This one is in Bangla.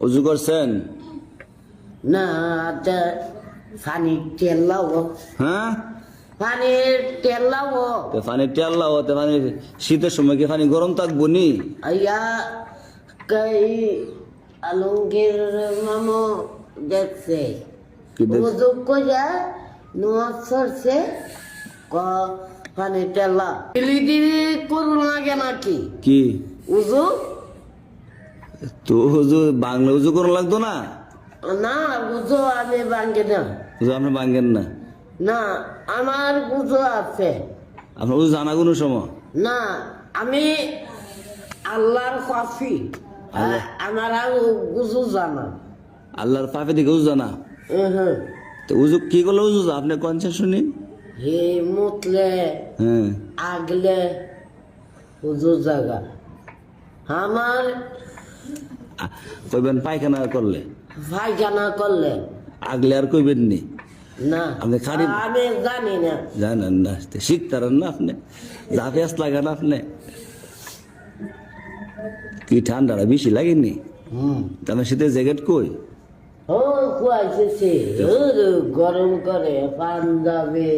উজু করছেন? না পানির তেল লাও। হ্যাঁ, পানির তেল লাও। পানির তেল লাও, পানি শীতের সময় কি পানি গরম থাকবো নি? আইয়া কই আলমগীর মামু দেখছে কি দেখছে? উজু কইরা নামাজ পড়ছে ক পানির তেল লা দিলি করুন লাগে নাকি কি উজু? তো হুজুর বাংলা উজু করা লাগতো না? না উজু আমি ভাঙ্গে না। উজু আপনি ভাঙ্গেন না? না আমার উজু আছে। আপনার উজু জানা কোনো সময়? না আমি আল্লাহর কফি আমার আর উজু জানা। আল্লাহর পাপে দিকে উজু জানা? হ্যাঁ তো উজু কি করলে উজু আপনি কনসেন শুনি? হে মুতলে হ্যাঁ, আগলে উজু জাগা আমার কইবেন পায়খানা করলে, পায়খানা করলে আগলে আর কইবেন নি? না আপনি খালি আমি জানি না। জানেন না, শিখতারেন না আপনি, যা পেঁয়াজ লাগান আপনি। কি ঠান্ডাটা বেশি লাগেনি? তাহলে শীতের জ্যাকেট কই? ও কুয়াইছে গরম করে পাঞ্জাবে